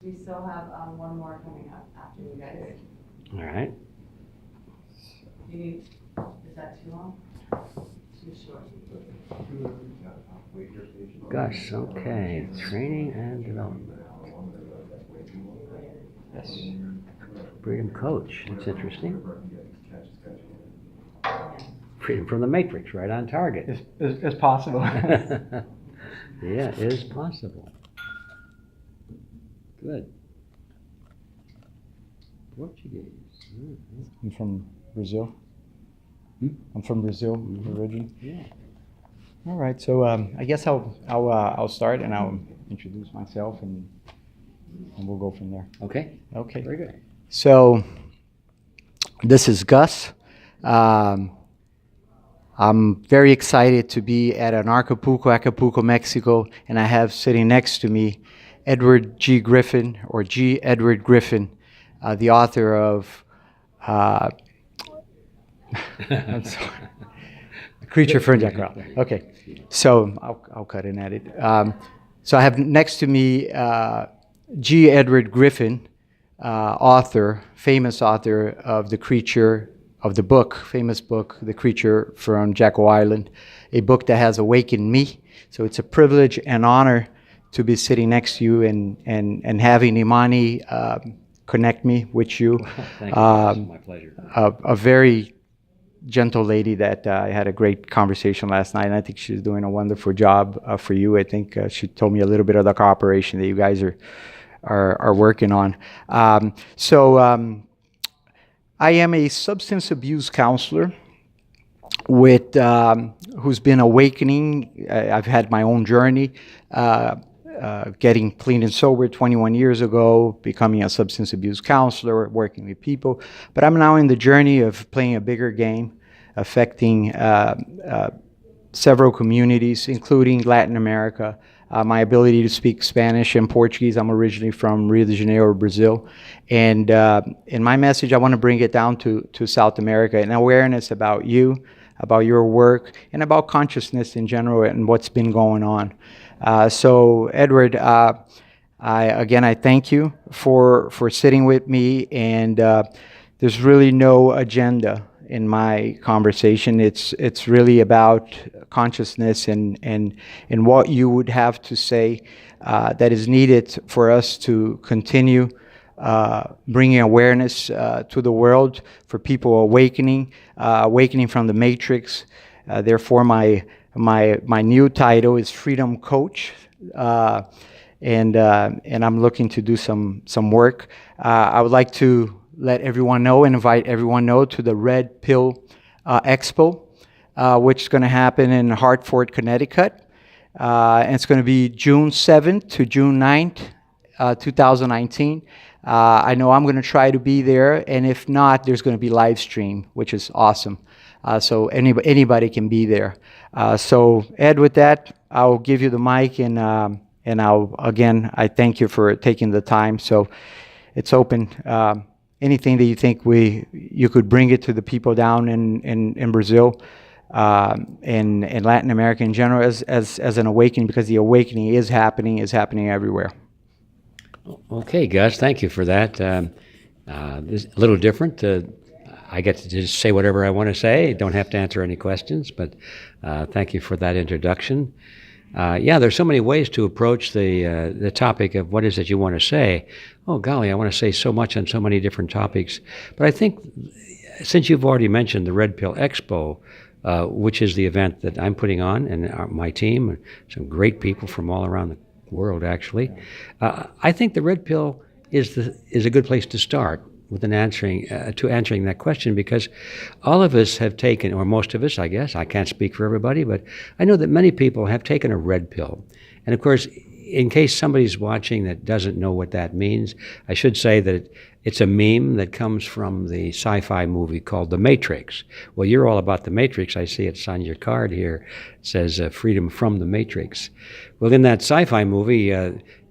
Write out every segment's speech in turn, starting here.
We still have one more coming up after you guys. All right. You need, is that too long? Too short? Gosh, okay. Training and development. Yes. Freedom coach. That's interesting. Freedom from the matrix, right on target. It's possible. Yeah, it is possible. Good. Portuguese. I'm from Brazil. Hmm? I'm from Brazil originally. Yeah. All right, so I guess I'll start and I'll introduce myself and we'll go from there. Okay. Okay. Very good. So this is Gus. I'm very excited to be at an Acapulco, Mexico, and I have sitting next to me Edward G. Griffin, or G. Edward Griffin, the author of I'm sorry, Creature from Jekyll Island. Okay, so I'll cut in at it. So I have next to me G. Edward Griffin, author, famous author of the creature. Of the book, famous book, The Creature from Jekyll Island, a book that has awakened me. So it's a privilege and honor to be sitting next to you and having Imani connect me with you. Thank you. My pleasure. A very gentle lady that I had a great conversation last night, and I think she's doing a wonderful job for you. I think she told me a little bit of the cooperation that you guys are working on. I am a substance abuse counselor with who's been awakening. I've had my own journey, getting clean and sober 21 years ago, becoming a substance abuse counselor, working with people. But I'm now in the journey of playing a bigger game, affecting several communities, including Latin America. My ability to speak Spanish and Portuguese. I'm originally from Rio de Janeiro, Brazil. And in my message, I want to bring it down to South America, and awareness about you, about your work, and about consciousness in general and what's been going on. So, Edward, I thank you for sitting with me, and there's really no agenda in my conversation. It's really about consciousness and what you would have to say that is needed for us to continue bringing awareness to the world, for people awakening from the matrix. Therefore, my new title is Freedom Coach, and I'm looking to do some work. I would like to let everyone know and invite everyone know to the Red Pill Expo, which is going to happen in Hartford, Connecticut. And it's going to be June 7th to June 9th, 2019. I know I'm going to try to be there, and if not, there's going to be live stream, which is awesome. So anybody can be there. So Ed, with that, I'll give you the mic, and I thank you for taking the time. So it's open. Anything that you think you could bring it to the people down in Brazil, in Latin America in general, as an awakening, because the awakening is happening everywhere. Okay, Gus, thank you for that. This is a little different. I get to just say whatever I want to say. Don't have to answer any questions, but thank you for that introduction. There's so many ways to approach the topic of what is it you want to say. Oh, golly, I want to say so much on so many different topics. But I think since you've already mentioned the Red Pill Expo, which is the event that I'm putting on, and my team, some great people from all around the world, actually, I think the Red Pill is a good place to start with answering that question, because all of us have taken, or most of us, I guess, I can't speak for everybody, but I know that many people have taken a red pill. And of course, in case somebody's watching that doesn't know what that means, I should say that it's a meme that comes from the sci-fi movie called The Matrix. Well, you're all about The Matrix. I see it's on your card here. It says freedom from the Matrix. Well, in that sci-fi movie,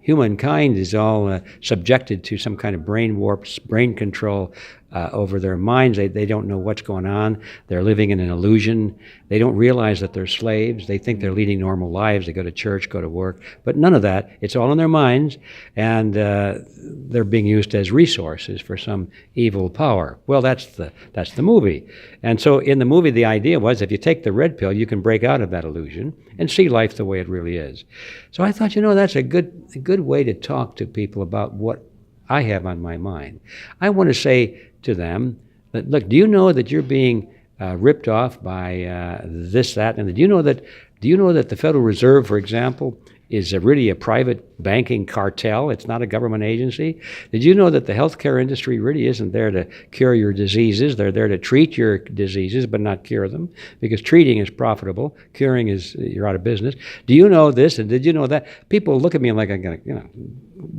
humankind is all subjected to some kind of brain warps, brain control, over their minds. They don't know what's going on. They're living in an illusion. They don't realize that they're slaves. They think they're leading normal lives. They go to church, go to work, but none of that. It's all in their minds, and they're being used as resources for some evil power. Well, that's the movie. And so in the movie, the idea was if you take the red pill, you can break out of that illusion and see life the way it really is. So I thought, that's a good way to talk to people about what I have on my mind. I want to say to them that, look, do you know that you're being ripped off by this, that, and do you know that the Federal Reserve, for example, is really a private banking cartel? It's not a government agency. Did you know that the healthcare industry really isn't there to cure your diseases? They're there to treat your diseases, but not cure them, because treating is profitable. Curing is, you're out of business. Do you know this, and did you know that? People look at me like I got a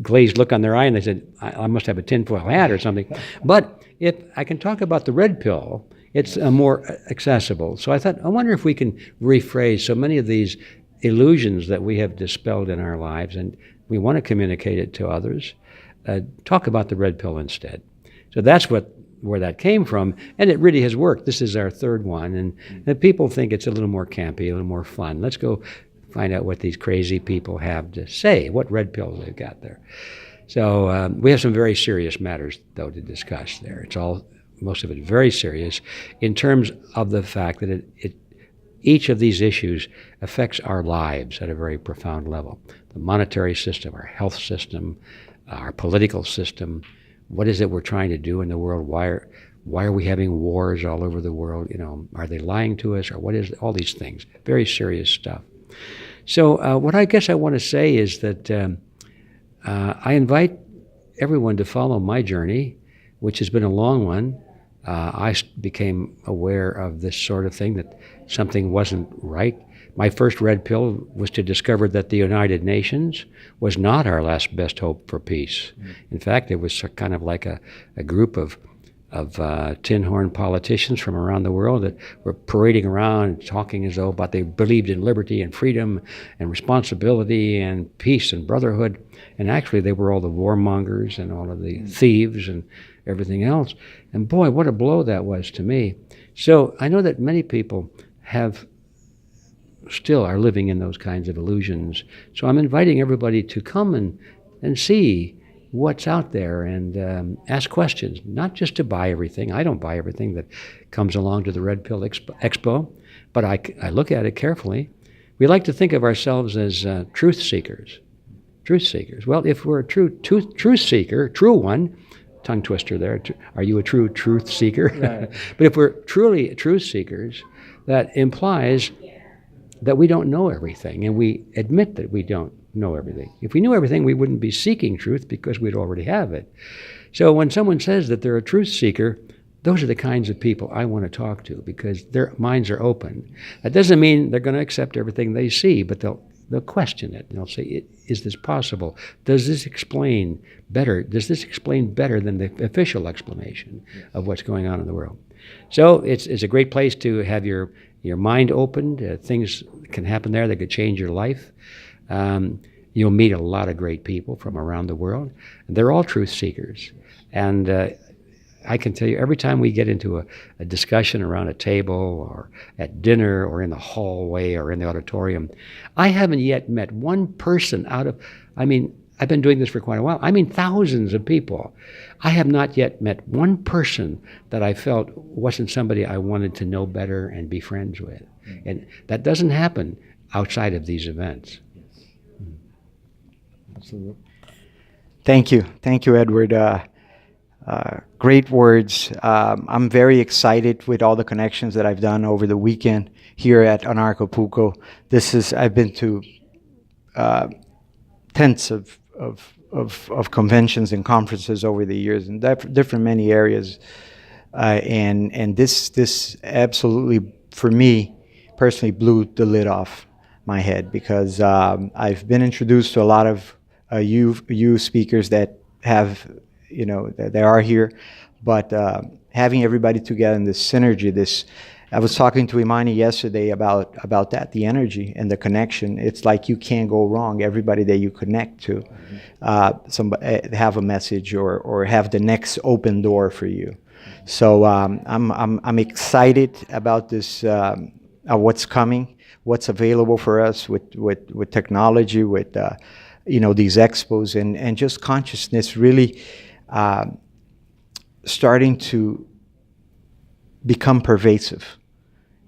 glazed look on their eye, and they said, I must have a tinfoil hat or something. But if I can talk about the red pill, it's more accessible. So I thought, I wonder if we can rephrase so many of these illusions that we have dispelled in our lives, and we want to communicate it to others. Talk about the red pill instead. So that's where that came from, and it really has worked. This is our third one, and people think it's a little more campy, a little more fun. Let's go find out what these crazy people have to say, what red pills they've got there. So we have some very serious matters, though, to discuss there. Most of it very serious in terms of the fact that each of these issues affects our lives at a very profound level. The monetary system, our health system, our political system. What is it we're trying to do in the world? Why are we having wars all over the world? Are they lying to us, or what is all these things? Very serious stuff. So what I guess I want to say is that I invite everyone to follow my journey, which has been a long one. I became aware of this sort of thing, that something wasn't right. My first red pill was to discover that the United Nations was not our last best hope for peace. In fact, it was kind of like a group of tin horn politicians from around the world that were parading around and talking as though they believed in liberty and freedom and responsibility and peace and brotherhood. And actually they were all the warmongers and all of the thieves and everything else. And boy, what a blow that was to me. So I know that many people still are living in those kinds of illusions. So I'm inviting everybody to come and see what's out there and ask questions, not just to buy everything. I don't buy everything that comes along to the Red Pill Expo, but I look at it carefully. We like to think of ourselves as truth seekers. Truth seekers. Well, if we're a true truth seeker, true one, tongue twister there, are you a true truth seeker? Right. But if we're truly truth seekers, that implies that we don't know everything, and we admit that we don't know everything. If we knew everything, we wouldn't be seeking truth, because we'd already have it. So when someone says that they're a truth seeker, those are the kinds of people I want to talk to, because their minds are open. That doesn't mean they're going to accept everything they see, but they'll question it, and they'll say, is this possible? Does this explain better? Does this explain better than the official explanation of what's going on in the world? So it's a great place to have your mind opened. Things can happen there that could change your life. You'll meet a lot of great people from around the world. They're all truth seekers. And I can tell you, every time we get into a discussion around a table or at dinner or in the hallway or in the auditorium, I haven't yet met one person I've been doing this for quite a while. Thousands of people. I have not yet met one person that I felt wasn't somebody I wanted to know better and be friends with. And that doesn't happen outside of these events. Absolutely. Thank you, Edward. Great words. I'm very excited with all the connections that I've done over the weekend here at Anarchapulco. I've been to tens of conventions and conferences over the years in different many areas, and this absolutely, for me personally, blew the lid off my head, because I've been introduced to a lot of you speakers that have, that they are here, but having everybody together in this synergy, this I was talking to Imani yesterday about that, the energy and the connection. It's like you can't go wrong. Everybody that you connect to, have a message or have the next open door for you. So I'm excited about this, what's coming, what's available for us with technology, with these expos and just consciousness really starting to become pervasive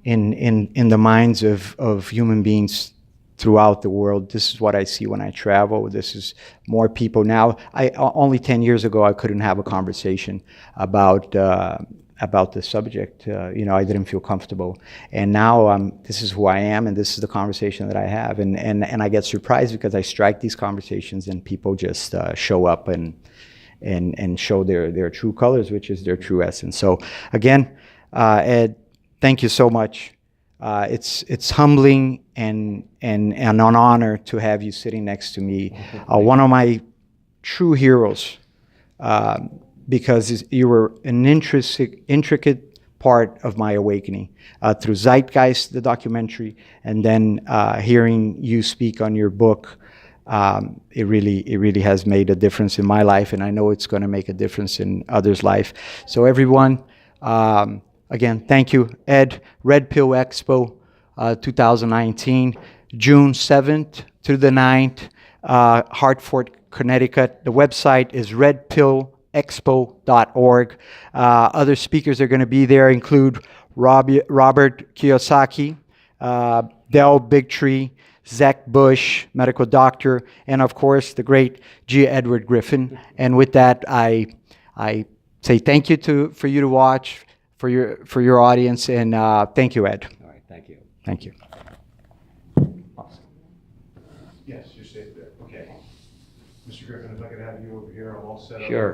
in the minds of human beings throughout the world. This is what I see when I travel. This is more people now. Only 10 years ago, I couldn't have a conversation about the subject. I didn't feel comfortable. And now this is who I am, and this is the conversation that I have. And I get surprised because I strike these conversations and people just show up and show their true colors, which is their true essence. So again, Ed, thank you so much. It's humbling and an honor to have you sitting next to me. One of my true heroes, because you were an intricate part of my awakening through Zeitgeist, the documentary, and then hearing you speak on your book. It really has made a difference in my life, and I know it's going to make a difference in others' life. So everyone, again, thank you, Ed. Red Pill Expo 2019, June 7th through the 9th, Hartford, Connecticut. The website is redpillexpo.org. Other speakers are going to be there include Robert Kiyosaki, Del Bigtree, Zach Bush, medical doctor, and of course the great G. Edward Griffin. And with that, I say thank you for you to watch, for your audience, and thank you, Ed. All right, thank you. Thank you. Yes, you're safe there. Okay. Mr. Griffin, if I could have you over here, I'm all set up. Sure.